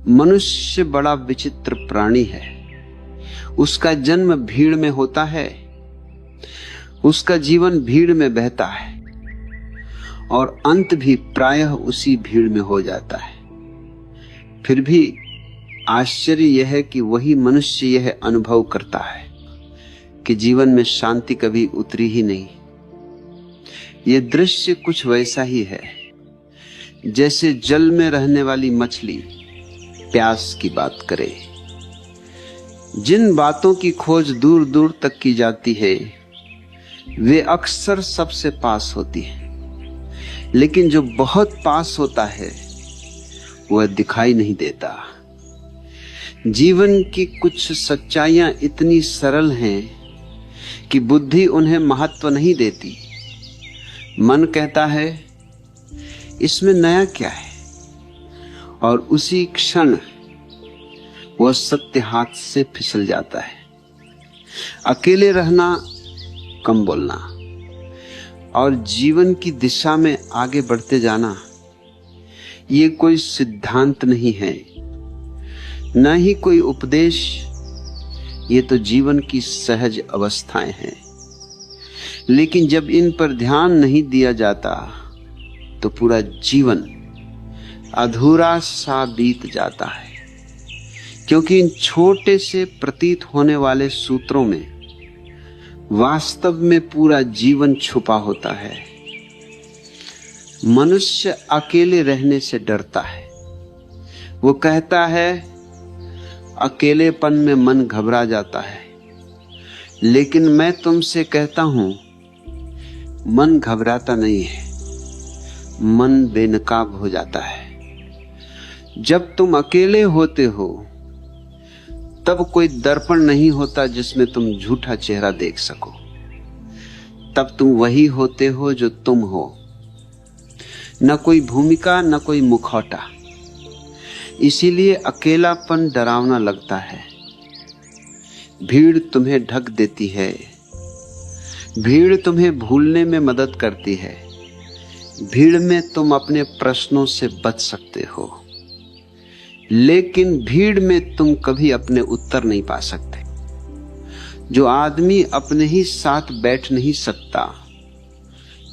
मनुष्य बड़ा विचित्र प्राणी है। उसका जन्म भीड़ में होता है, उसका जीवन भीड़ में बहता है और अंत भी प्रायः उसी भीड़ में हो जाता है। फिर भी आश्चर्य यह है कि वही मनुष्य यह अनुभव करता है कि जीवन में शांति कभी उतरी ही नहीं। यह दृश्य कुछ वैसा ही है जैसे जल में रहने वाली मछली प्यास की बात करे। जिन बातों की खोज दूर दूर तक की जाती है वे अक्सर सबसे पास होती है, लेकिन जो बहुत पास होता है वह दिखाई नहीं देता। जीवन की कुछ सच्चाइयां इतनी सरल हैं कि बुद्धि उन्हें महत्व नहीं देती। मन कहता है इसमें नया क्या है, और उसी क्षण वह सत्य हाथ से फिसल जाता है। अकेले रहना, कम बोलना और जीवन की दिशा में आगे बढ़ते जाना ये कोई सिद्धांत नहीं है, न ही कोई उपदेश। ये तो जीवन की सहज अवस्थाएं हैं। लेकिन जब इन पर ध्यान नहीं दिया जाता तो पूरा जीवन अधूरा सा बीत जाता है, क्योंकि इन छोटे से प्रतीत होने वाले सूत्रों में वास्तव में पूरा जीवन छुपा होता है। मनुष्य अकेले रहने से डरता है। वो कहता है अकेलेपन में मन घबरा जाता है, लेकिन मैं तुमसे कहता हूं मन घबराता नहीं है, मन बेनकाब हो जाता है। जब तुम अकेले होते हो तब कोई दर्पण नहीं होता जिसमें तुम झूठा चेहरा देख सको। तब तुम वही होते हो जो तुम हो, न कोई भूमिका न कोई मुखौटा। इसीलिए अकेलापन डरावना लगता है। भीड़ तुम्हें ढक देती है, भीड़ तुम्हें भूलने में मदद करती है। भीड़ में तुम अपने प्रश्नों से बच सकते हो, लेकिन भीड़ में तुम कभी अपने उत्तर नहीं पा सकते। जो आदमी अपने ही साथ बैठ नहीं सकता,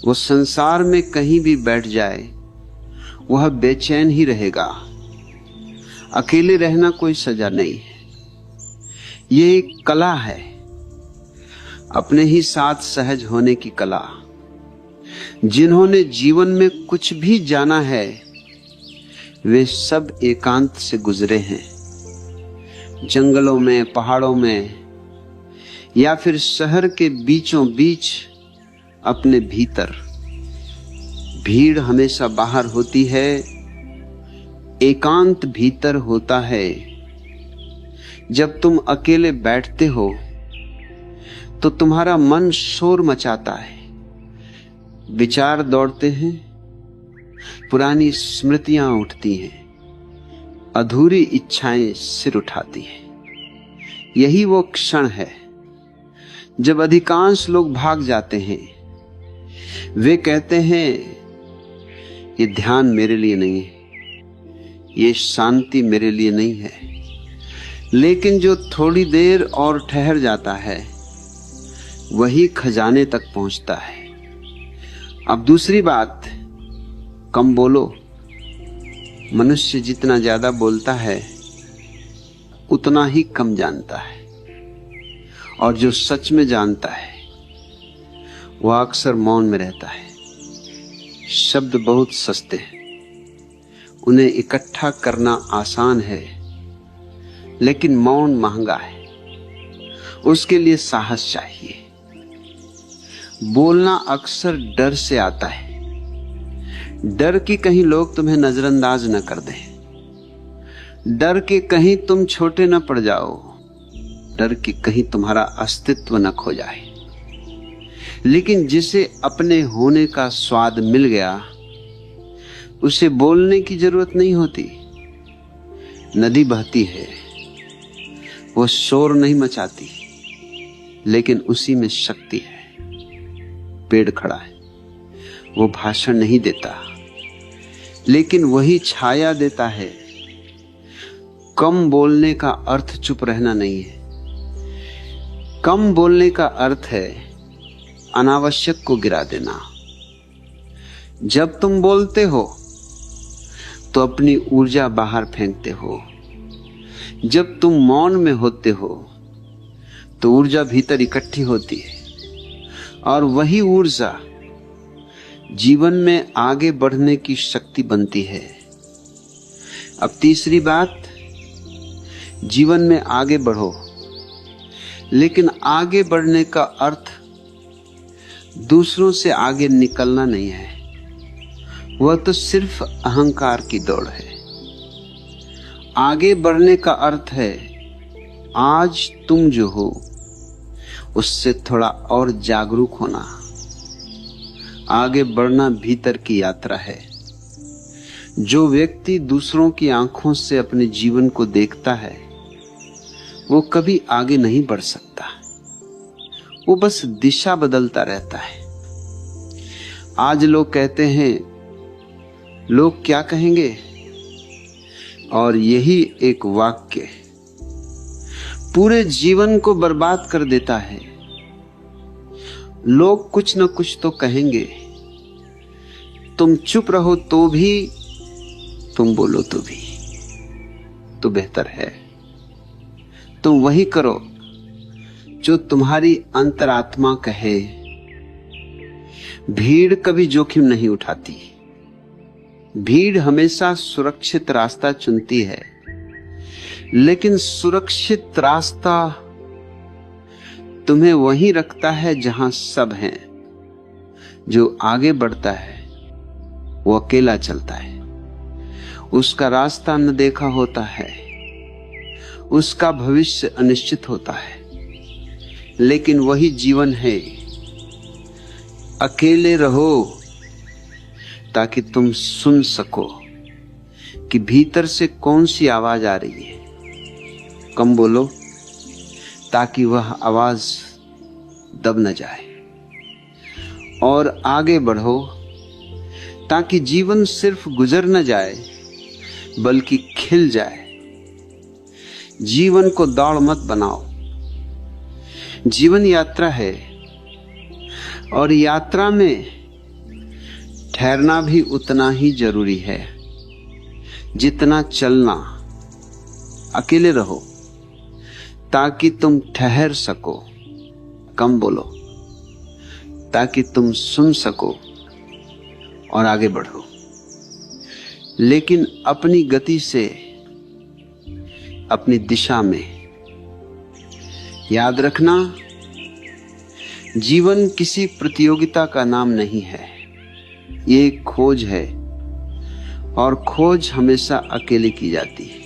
वो संसार में कहीं भी बैठ जाए वह बेचैन ही रहेगा। अकेले रहना कोई सजा नहीं है, ये एक कला है, अपने ही साथ सहज होने की कला। जिन्होंने जीवन में कुछ भी जाना है वे सब एकांत से गुजरे हैं। जंगलों में, पहाड़ों में या फिर शहर के बीचों बीच अपने भीतर। भीड़ हमेशा बाहर होती है, एकांत भीतर होता है। जब तुम अकेले बैठते हो तो तुम्हारा मन शोर मचाता है, विचार दौड़ते हैं, पुरानी स्मृतियां उठती हैं, अधूरी इच्छाएं सिर उठाती हैं। यही वो क्षण है जब अधिकांश लोग भाग जाते हैं। वे कहते हैं ये ध्यान मेरे लिए नहीं है, ये शांति मेरे लिए नहीं है। लेकिन जो थोड़ी देर और ठहर जाता है वही खजाने तक पहुंचता है। अब दूसरी बात, कम बोलो। मनुष्य जितना ज्यादा बोलता है उतना ही कम जानता है, और जो सच में जानता है वह अक्सर मौन में रहता है। शब्द बहुत सस्ते हैं, उन्हें इकट्ठा करना आसान है, लेकिन मौन महंगा है। उसके लिए साहस चाहिए। बोलना अक्सर डर से आता है, डर कि कहीं लोग तुम्हें नजरअंदाज न कर दें, डर कि कहीं तुम छोटे न पड़ जाओ, डर कि कहीं तुम्हारा अस्तित्व न खो जाए। लेकिन जिसे अपने होने का स्वाद मिल गया उसे बोलने की जरूरत नहीं होती। नदी बहती है, वो शोर नहीं मचाती, लेकिन उसी में शक्ति है। पेड़ खड़ा है, वो भाषण नहीं देता, लेकिन वही छाया देता है। कम बोलने का अर्थ चुप रहना नहीं है। कम बोलने का अर्थ है अनावश्यक को गिरा देना। जब तुम बोलते हो तो अपनी ऊर्जा बाहर फेंकते हो। जब तुम मौन में होते हो तो ऊर्जा भीतर इकट्ठी होती है और वही ऊर्जा जीवन में आगे बढ़ने की शक्ति बनती है। अब तीसरी बात, जीवन में आगे बढ़ो, लेकिन आगे बढ़ने का अर्थ दूसरों से आगे निकलना नहीं है। वह तो सिर्फ अहंकार की दौड़ है। आगे बढ़ने का अर्थ है आज तुम जो हो उससे थोड़ा और जागरूक होना। आगे बढ़ना भीतर की यात्रा है। जो व्यक्ति दूसरों की आंखों से अपने जीवन को देखता है वो कभी आगे नहीं बढ़ सकता। वो बस दिशा बदलता रहता है। आज लोग कहते हैं लोग क्या कहेंगे, और यही एक वाक्य पूरे जीवन को बर्बाद कर देता है। लोग कुछ न कुछ तो कहेंगे, तुम चुप रहो तो भी, तुम बोलो तो भी, तो बेहतर है तुम वही करो जो तुम्हारी अंतरात्मा कहे। भीड़ कभी जोखिम नहीं उठाती। भीड़ हमेशा सुरक्षित रास्ता चुनती है, लेकिन सुरक्षित रास्ता तुम्हें वहीं रखता है जहां सब हैं। जो आगे बढ़ता है वो अकेला चलता है। उसका रास्ता न देखा होता है, उसका भविष्य अनिश्चित होता है। लेकिन वही जीवन है। अकेले रहो ताकि तुम सुन सको कि भीतर से कौन सी आवाज आ रही है। कम बोलो ताकि वह आवाज दब न जाए, और आगे बढ़ो ताकि जीवन सिर्फ गुजर न जाए बल्कि खिल जाए। जीवन को दौड़ मत बनाओ। जीवन यात्रा है, और यात्रा में ठहरना भी उतना ही जरूरी है जितना चलना। अकेले रहो ताकि तुम ठहर सको। कम बोलो ताकि तुम सुन सको और आगे बढ़ो। लेकिन अपनी गति से, अपनी दिशा में। याद रखना, जीवन किसी प्रतियोगिता का नाम नहीं है। ये एक खोज है, और खोज हमेशा अकेले की जाती है।